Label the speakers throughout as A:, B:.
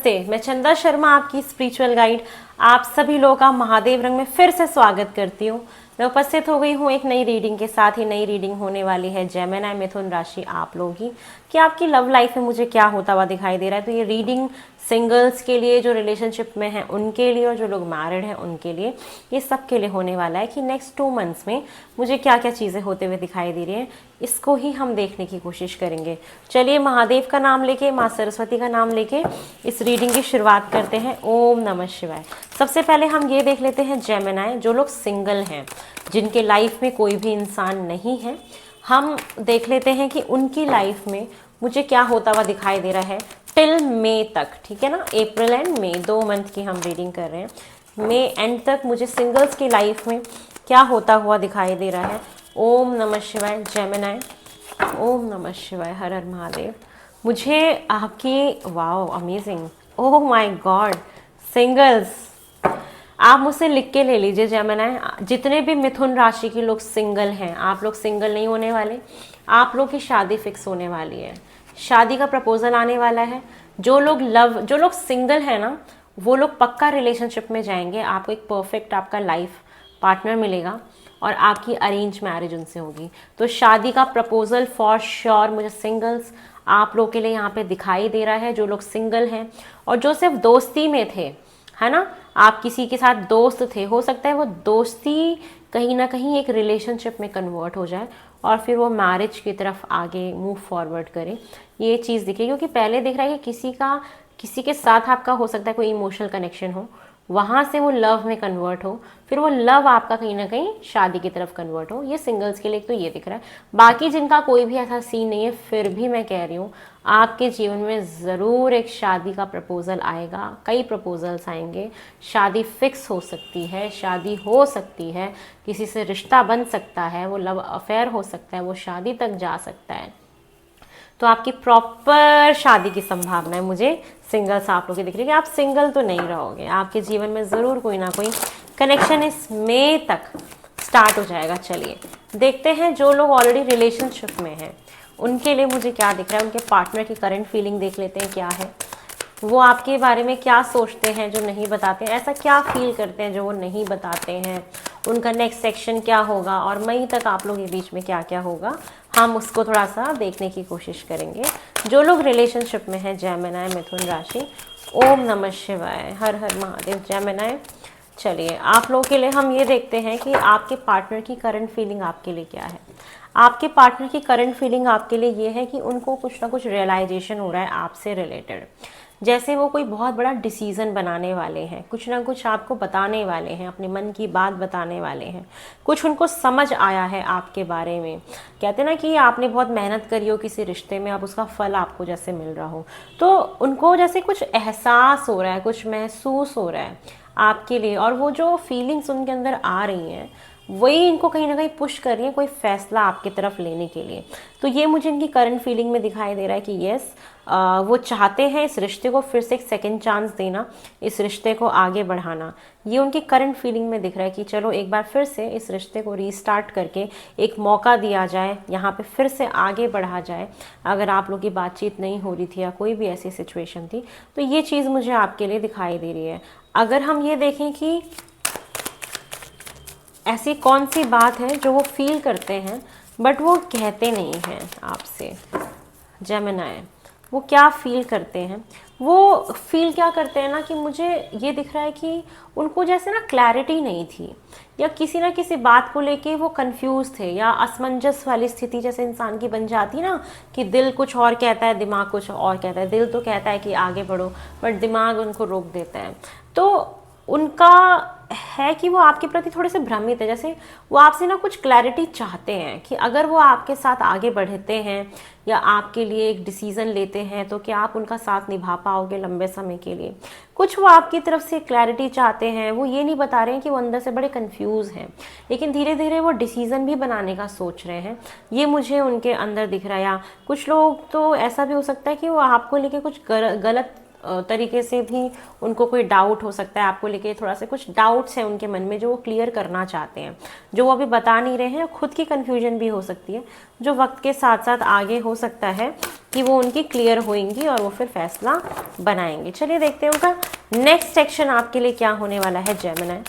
A: नमस्ते, मैं चंदा शर्मा, आपकी स्पिरिचुअल गाइड, आप सभी लोगों का महादेव रंग में फिर से स्वागत करती हूँ। मैं उपस्थित हो गई हूँ एक नई रीडिंग के साथ। ही नई रीडिंग होने वाली है जेमिनी मिथुन राशि आप लोगों की, कि आपकी लव लाइफ में मुझे क्या होता हुआ दिखाई दे रहा है। तो ये रीडिंग सिंगल्स के लिए, जो रिलेशनशिप में हैं उनके लिए, और जो लोग मैरिड हैं उनके लिए, ये सब के लिए होने वाला है कि नेक्स्ट 2 मंथ्स में मुझे क्या क्या चीज़ें होते हुए दिखाई दे रही हैं, इसको ही हम देखने की कोशिश करेंगे। चलिए महादेव का नाम लेके, माँ सरस्वती का नाम लेके इस रीडिंग की शुरुआत करते हैं। ओम नमः शिवाय। सबसे पहले हम ये देख लेते हैं जेमिनी, जो लोग सिंगल हैं, जिनके लाइफ में कोई भी इंसान नहीं है, हम देख लेते हैं कि उनकी लाइफ में मुझे क्या होता हुआ दिखाई दे रहा है टिल मई तक। ठीक है ना, अप्रैल एंड मई 2 मंथ की हम रीडिंग कर रहे हैं। मई एंड तक मुझे सिंगल्स की लाइफ में क्या होता हुआ दिखाई दे रहा है। ओम नमः शिवाय जेमिनी। ओम नमः शिवाय, हर हर महादेव। मुझे आपकी wow amazing, oh my God, singles. आप मुझसे लिख के ले लीजिए जेमिनी, जितने भी मिथुन राशि के लोग सिंगल हैं, आप लोग सिंगल नहीं होने वाले, आप लोग की शादी फिक्स होने वाली है, शादी का प्रपोजल आने वाला है। जो लोग सिंगल हैं ना, वो लोग पक्का रिलेशनशिप में जाएंगे, आपको एक परफेक्ट आपका लाइफ पार्टनर मिलेगा और आपकी अरेंज मैरिज उनसे होगी। तो शादी का प्रपोजल फॉर श्योर मुझे सिंगल्स आप लोग के लिए यहाँ पे दिखाई दे रहा है। जो लोग सिंगल हैं और जो सिर्फ दोस्ती में थे, है ना, आप किसी के साथ दोस्त थे, हो सकता है वो दोस्ती कहीं ना कहीं एक रिलेशनशिप में कन्वर्ट हो जाए और फिर वो मैरिज की तरफ आगे मूव फॉरवर्ड करे। ये चीज़ दिखे, क्योंकि पहले दिख रहा है कि किसी के साथ आपका हो सकता है कोई इमोशनल कनेक्शन हो, वहाँ से वो लव में कन्वर्ट हो, फिर वो लव आपका कहीं ना कहीं शादी की तरफ कन्वर्ट हो। ये सिंगल्स के लिए तो ये दिख रहा है। बाकी जिनका कोई भी ऐसा सीन नहीं है, फिर भी मैं कह रही हूँ आपके जीवन में ज़रूर एक शादी का प्रपोजल आएगा, कई प्रपोजल्स आएंगे। शादी फिक्स हो सकती है, शादी हो सकती है, किसी से रिश्ता बन सकता है, वो लव अफेयर हो सकता है, वो शादी तक जा सकता है। तो आपकी प्रॉपर शादी की संभावना है मुझे सिंगल्स आप लोग की दिख रही है। कि आप सिंगल तो नहीं रहोगे, आपके जीवन में ज़रूर कोई ना कोई कनेक्शन इस मई तक स्टार्ट हो जाएगा। चलिए देखते हैं जो लोग ऑलरेडी रिलेशनशिप में हैं उनके लिए मुझे क्या दिख रहा है। उनके पार्टनर की करंट फीलिंग देख लेते हैं क्या है, वो आपके बारे में क्या सोचते हैं जो नहीं बताते हैं, ऐसा क्या फील करते हैं जो वो नहीं बताते हैं, उनका नेक्स्ट सेक्शन क्या होगा, और मई तक आप लोग के बीच में क्या क्या होगा, हम उसको थोड़ा सा देखने की कोशिश करेंगे। जो लोग रिलेशनशिप में हैं जेमिनी मिथुन राशि, ओम नमः शिवाय, हर हर महादेव जेमिनी। चलिए आप लोगों के लिए हम ये देखते हैं कि आपके पार्टनर की करंट फीलिंग आपके लिए क्या है। आपके पार्टनर की करंट फीलिंग आपके लिए ये है कि उनको कुछ ना कुछ रियलाइजेशन हो रहा है आपसे रिलेटेड, जैसे वो कोई बहुत बड़ा डिसीज़न बनाने वाले हैं, कुछ ना कुछ आपको बताने वाले हैं, अपने मन की बात बताने वाले हैं, कुछ उनको समझ आया है आपके बारे में। कहते हैं ना कि आपने बहुत मेहनत करी हो किसी रिश्ते में, अब उसका फल आपको जैसे मिल रहा हो, तो उनको जैसे कुछ एहसास हो रहा है, कुछ महसूस हो रहा है आपके लिए, और वो जो फीलिंग्स उनके अंदर आ रही हैं वही इनको कहीं ना कहीं पुश कर रही है कोई फैसला आपकी तरफ लेने के लिए। तो ये मुझे इनकी करंट फीलिंग में दिखाई दे रहा है कि यस, वो चाहते हैं इस रिश्ते को फिर से एक सेकंड चांस देना, इस रिश्ते को आगे बढ़ाना। ये उनकी करंट फीलिंग में दिख रहा है कि चलो एक बार फिर से इस रिश्ते को रीस्टार्ट करके एक मौका दिया जाए, यहाँ पे फिर से आगे बढ़ा जाए। अगर आप लोग की बातचीत नहीं हो रही थी या कोई भी ऐसी सिचुएशन थी, तो ये चीज़ मुझे आपके लिए दिखाई दे रही है। अगर हम ये देखें कि ऐसी कौन सी बात है जो वो फील करते हैं बट वो कहते नहीं हैं आपसे जेमिनी, वो क्या फील करते हैं, वो फील क्या करते हैं ना, कि मुझे ये दिख रहा है कि उनको जैसे ना क्लैरिटी नहीं थी, या किसी ना किसी बात को लेके वो कंफ्यूज थे, या असमंजस वाली स्थिति जैसे इंसान की बन जाती है ना, कि दिल कुछ और कहता है, दिमाग कुछ और कहता है। दिल तो कहता है कि आगे बढ़ो, बट दिमाग उनको रोक देता है। तो उनका है कि वो आपके प्रति थोड़े से भ्रमित है, जैसे वो आपसे ना कुछ क्लैरिटी चाहते हैं कि अगर वो आपके साथ आगे बढ़ते हैं या आपके लिए एक डिसीज़न लेते हैं तो क्या आप उनका साथ निभा पाओगे लंबे समय के लिए। कुछ वो आपकी तरफ से क्लैरिटी चाहते हैं, वो ये नहीं बता रहे हैं कि वो अंदर से बड़े कंफ्यूज हैं, लेकिन धीरे धीरे वो डिसीज़न भी बनाने का सोच रहे हैं, ये मुझे उनके अंदर दिख रहा है। या कुछ लोग तो ऐसा भी हो सकता है कि वो आपको लेके कुछ गलत तरीके से भी उनको कोई डाउट हो सकता है आपको लेके, थोड़ा सा कुछ डाउट्स हैं उनके मन में जो वो क्लियर करना चाहते हैं, जो वो अभी बता नहीं रहे हैं। खुद की कन्फ्यूजन भी हो सकती है, जो वक्त के साथ साथ आगे हो सकता है कि वो उनकी क्लियर होंगी और वो फिर फैसला बनाएंगे। चलिए देखते हैं उनका नेक्स्ट एक्शन आपके लिए क्या होने वाला है। जेमिनी,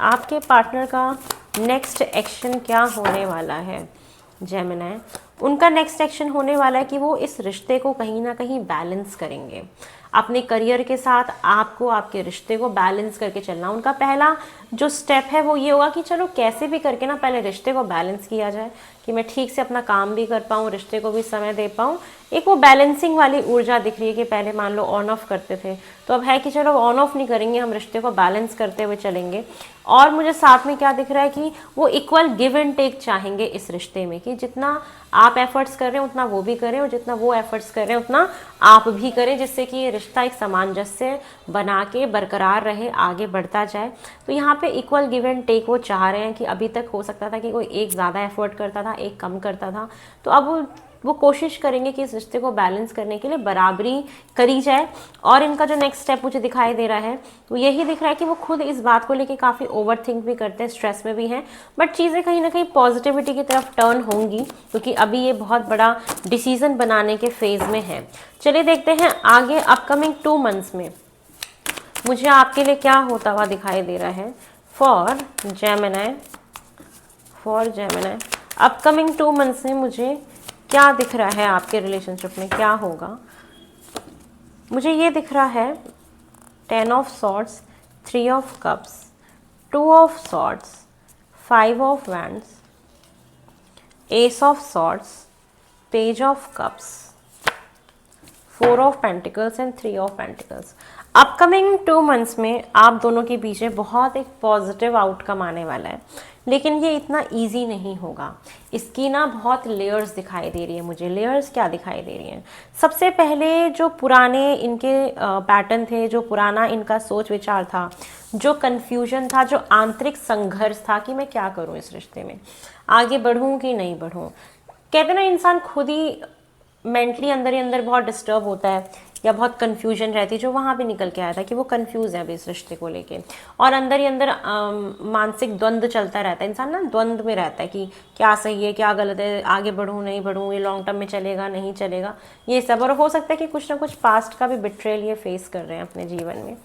A: आपके पार्टनर का नेक्स्ट एक्शन क्या होने वाला है। जेमिनी, उनका नेक्स्ट एक्शन होने वाला है कि वो इस रिश्ते को कहीं ना कहीं बैलेंस करेंगे। अपने करियर के साथ आपको आपके रिश्ते को बैलेंस करके चलना। उनका पहला जो स्टेप है वो ये होगा कि चलो कैसे भी करके ना पहले रिश्ते को बैलेंस किया जाए, कि मैं ठीक से अपना काम भी कर पाऊँ, रिश्ते को भी समय दे पाऊँ। एक वो बैलेंसिंग वाली ऊर्जा दिख रही है कि पहले मान लो ऑन ऑफ करते थे, तो अब है कि चलो ऑन ऑफ नहीं करेंगे, हम रिश्ते को बैलेंस करते हुए चलेंगे। और मुझे साथ में क्या दिख रहा है कि वो इक्वल गिव एंड टेक चाहेंगे इस रिश्ते में, कि जितना आप एफर्ट्स कर रहे हैं उतना वो भी करें, और जितना वो एफर्ट्स कर रहे हैं उतना आप भी करें, जिससे कि ये रिश्ता एक सामंजस्य बना के बरकरार रहे, आगे बढ़ता जाए। तो यहाँ पे इक्वल गिव एंड टेक वो चाह रहे हैं कि अभी तक हो सकता था कि कोई एक ज़्यादा एफर्ट करता था, एक कम करता था, तो अब वो कोशिश करेंगे कि इस रिश्ते को बैलेंस करने के लिए बराबरी करी जाए। और इनका जो नेक्स्ट स्टेप मुझे दिखाई दे रहा है वो यही दिख रहा है कि वो खुद इस बात को लेके काफ़ी ओवर थिंक भी करते हैं, स्ट्रेस में भी हैं, बट चीज़ें कहीं ना कहीं पॉजिटिविटी की तरफ टर्न होंगी, क्योंकि अभी ये बहुत बड़ा डिसीजन बनाने के फेज़ में है। चलिए देखते हैं आगे अपकमिंग 2 मंथ्स में मुझे आपके लिए क्या होता हुआ दिखाई दे रहा है। फॉर जेमिनी अपकमिंग 2 मंथ्स में मुझे क्या दिख रहा है, आपके रिलेशनशिप में क्या होगा। मुझे ये दिख रहा है 10 of swords, 3 of cups, 2 of swords, 5 of wands, S of swords, page of cups, 4 of pentacles and 3 of pentacles. Upcoming 2 months में आप दोनों के बीच बहुत एक पॉजिटिव आउटकम आने वाला है, लेकिन ये इतना इजी नहीं होगा। इसकी ना बहुत लेयर्स दिखाई दे रही है मुझे। लेयर्स क्या दिखाई दे रही हैं? सबसे पहले जो पुराने इनके पैटर्न थे, जो पुराना इनका सोच विचार था, जो कन्फ्यूजन था, जो आंतरिक संघर्ष था कि मैं क्या करूं इस रिश्ते में, आगे बढ़ूं कि नहीं बढ़ूं। कहते ना इंसान खुद ही मेंटली अंदर ही अंदर बहुत डिस्टर्ब होता है या बहुत कन्फ्यूजन रहती है, जो वहाँ पे निकल के आया था कि वो कन्फ्यूज़ है अभी इस रिश्ते को लेके, और अंदर ही अंदर मानसिक द्वंद्व चलता रहता है। इंसान ना द्वंद्व में रहता है कि क्या सही है क्या गलत है, आगे बढ़ूँ नहीं बढ़ूँ, ये लॉन्ग टर्म में चलेगा नहीं चलेगा, ये सब। और हो सकता है कि कुछ ना कुछ पास्ट का भी बिट्रेल ये फेस कर रहे हैं अपने जीवन में,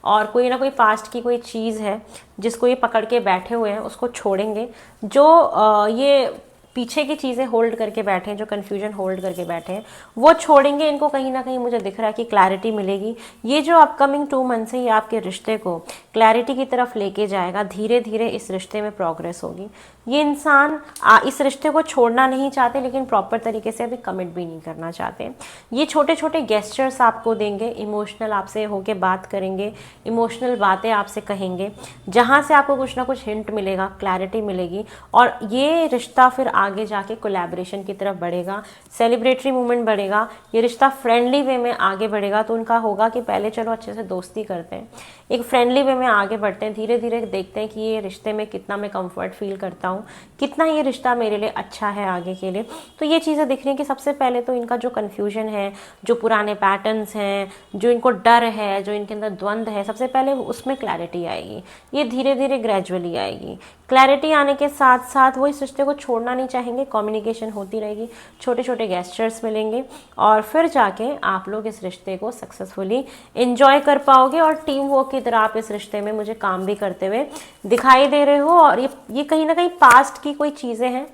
A: और कोई ना कोई पास्ट की कोई चीज़ है जिसको ये पकड़ के बैठे हुए हैं, उसको छोड़ेंगे। जो ये पीछे की चीज़ें होल्ड करके बैठे हैं, जो कन्फ्यूजन होल्ड करके बैठे हैं, वो छोड़ेंगे। इनको कहीं ना कहीं मुझे दिख रहा है कि क्लैरिटी मिलेगी। ये जो अपकमिंग 2 मंथ्स है ये आपके रिश्ते को क्लैरिटी की तरफ लेके जाएगा। धीरे धीरे इस रिश्ते में प्रोग्रेस होगी। ये इंसान इस रिश्ते को छोड़ना नहीं चाहते, लेकिन प्रॉपर तरीके से अभी कमिट भी नहीं करना चाहते। ये छोटे छोटे गेस्चर्स आपको देंगे, इमोशनल आपसे होके बात करेंगे, इमोशनल बातें आपसे कहेंगे, जहाँ से आपको कुछ ना कुछ हिंट मिलेगा, क्लैरिटी मिलेगी, और ये रिश्ता फिर आगे जाके कोलैबोरेशन की तरफ बढ़ेगा, सेलिब्रेटरी मूवमेंट बढ़ेगा, ये रिश्ता फ्रेंडली वे में आगे बढ़ेगा। तो उनका होगा कि पहले चलो अच्छे से दोस्ती करते हैं, एक फ्रेंडली वे में आगे बढ़ते हैं, धीरे धीरे देखते हैं कि ये रिश्ते में कितना मैं कंफर्ट फील करता हूँ, कितना ये रिश्ता मेरे लिए अच्छा है आगे के लिए। तो ये चीज़ें दिख रही हैं कि सबसे पहले तो इनका जो कन्फ्यूजन है, जो पुराने पैटर्न्स हैं, जो इनको डर है, जो इनके अंदर द्वंद्व है, सबसे पहले उसमें क्लैरिटी आएगी। ये धीरे धीरे ग्रेजुअली आएगी। क्लैरिटी आने के साथ साथ वो इस रिश्ते को छोड़ना नहीं चाहेंगे, कम्युनिकेशन होती रहेगी, छोटे छोटे गेस्चर्स मिलेंगे, और फिर जाके आप लोग इस रिश्ते को सक्सेसफुली एंजॉय कर पाओगे। और टीम वर्क की तरह आप इस रिश्ते में मुझे काम भी करते हुए दिखाई दे रहे हो। और ये कहीं ना कहीं पास्ट की कोई चीज़ें हैं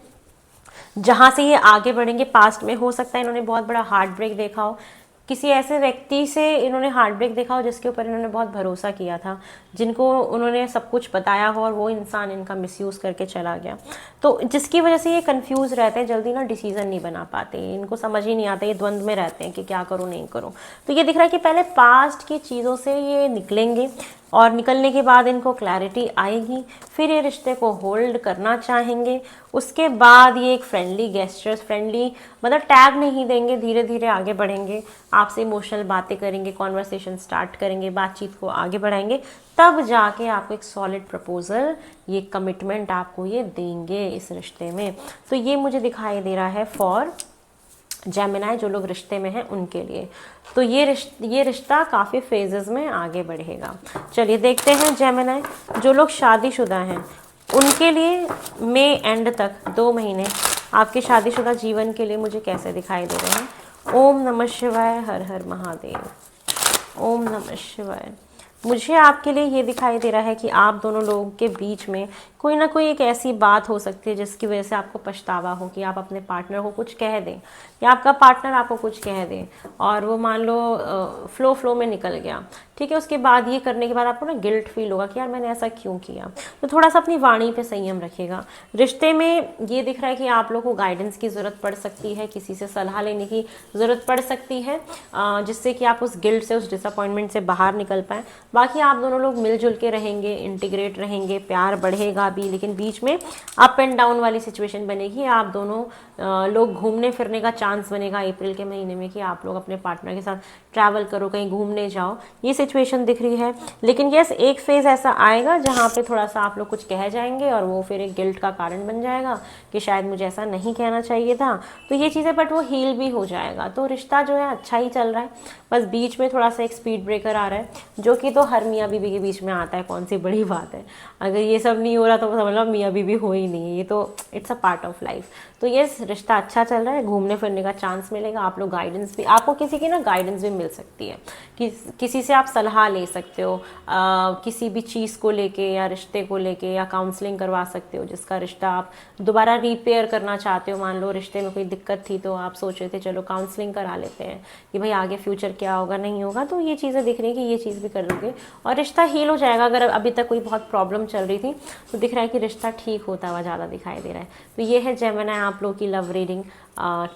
A: जहाँ से ये आगे बढ़ेंगे। पास्ट में हो सकता है इन्होंने बहुत बड़ा हार्ट ब्रेक देखा हो, किसी ऐसे व्यक्ति से इन्होंने हार्ट ब्रेक देखा हो जिसके ऊपर इन्होंने बहुत भरोसा किया था, जिनको उन्होंने सब कुछ बताया हो, और वो इंसान इनका मिसयूज़ करके चला गया। तो जिसकी वजह से ये कंफ्यूज रहते हैं, जल्दी ना डिसीजन नहीं बना पाते, इनको समझ ही नहीं आता, ये द्वंद्व में रहते हैं कि क्या करूँ नहीं करूँ। तो ये दिख रहा है कि पहले पास्ट की चीज़ों से ये निकलेंगे, और निकलने के बाद इनको क्लैरिटी आएगी, फिर ये रिश्ते को होल्ड करना चाहेंगे। उसके बाद ये एक फ्रेंडली गेस्चर्स, फ्रेंडली मतलब टैग नहीं देंगे, धीरे धीरे आगे बढ़ेंगे, आपसे इमोशनल बातें करेंगे, कॉन्वर्सेशन स्टार्ट करेंगे, बातचीत को आगे बढ़ाएंगे, तब जाके आपको एक सॉलिड प्रपोजल, ये कमिटमेंट आपको ये देंगे इस रिश्ते में। तो ये मुझे दिखाई दे रहा है फॉर जेमिनाई जो लोग रिश्ते में हैं उनके लिए। तो ये रिश्ता काफ़ी फेजेस में आगे बढ़ेगा। चलिए देखते हैं जेमिनाई जो लोग शादीशुदा हैं उनके लिए मई एंड तक 2 महीने आपके शादीशुदा जीवन के लिए मुझे कैसे दिखाई दे रहे हैं। ओम नमः शिवाय, हर हर महादेव। ओम नमः शिवाय। मुझे आपके लिए ये दिखाई दे रहा है कि आप दोनों लोगों के बीच में कोई ना कोई एक ऐसी बात हो सकती है जिसकी वजह से आपको पछतावा हो कि आप अपने पार्टनर को कुछ कह दें या आपका पार्टनर आपको कुछ कह दे और वो मान लो फ्लो में निकल गया, ठीक है। उसके बाद ये करने के बाद आपको ना गिल्ट फील होगा कि यार मैंने ऐसा क्यों किया। तो थोड़ा सा अपनी वाणी पे संयम रखिएगा। रिश्ते में ये दिख रहा है कि आप लोग को गाइडेंस की ज़रूरत पड़ सकती है, किसी से सलाह लेने की ज़रूरत पड़ सकती है जिससे कि आप उस गिल्ट से, उस डिसअपॉइंटमेंट से बाहर निकल पाएँ। बाकी आप दोनों लोग मिलजुल के रहेंगे, इंटीग्रेट रहेंगे, प्यार बढ़ेगा भी, लेकिन बीच में अप एंड डाउन वाली सिचुएशन बनेगी। आप दोनों लोग घूमने फिरने का चांस बनेगा अप्रैल के महीने में कि आप लोग अपने पार्टनर के साथ ट्रैवल करो, कहीं घूमने जाओ, ये सिचुएशन दिख रही है। लेकिन यस, एक फेज़ ऐसा आएगा जहाँ पे थोड़ा सा आप लोग कुछ कह जाएंगे और वो फिर एक गिल्ट का कारण बन जाएगा कि शायद मुझे ऐसा नहीं कहना चाहिए था। तो ये चीज़ें, बट वो हील भी हो जाएगा। तो रिश्ता जो है अच्छा ही चल रहा है, बस बीच में थोड़ा सा एक स्पीड ब्रेकर आ रहा है जो कि तो हर मियाँ बीवी के बीच में आता है, कौन सी बड़ी बात है। अगर ये सब नहीं हो रहा तो समझ लो मियाँ बीवी हो ही नहीं है, ये तो it's a part of life. तो ये रिश्ता अच्छा चल रहा है, घूमने फिरने का चांस मिलेगा। आप लोग गाइडेंस भी, आपको किसी की ना गाइडेंस भी मिल सकती है, किसी से आप सलाह ले सकते हो किसी भी चीज़ को लेके या रिश्ते को लेके, या काउंसलिंग करवा सकते हो जिसका रिश्ता आप दोबारा रिपेयर करना चाहते हो। मान लो रिश्ते में कोई दिक्कत थी तो आप सोच रहे थे चलो काउंसलिंग करा लेते हैं कि भाई आगे फ्यूचर क्या होगा नहीं होगा। तो ये चीज़ें दिख रही है कि ये चीज़ भी कर लोगे और रिश्ता हील हो जाएगा। अगर अभी तक कोई बहुत प्रॉब्लम चल रही थी तो दिख रहा है कि रिश्ता ठीक होता हुआ ज़्यादा दिखाई दे रहा है। तो ये है जेमिनी आप लोग की लव रीडिंग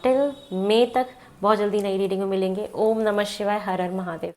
A: टिल मई तक। बहुत जल्दी नई रीडिंग में मिलेंगे। ओम नमः शिवाय, हर हर महादेव।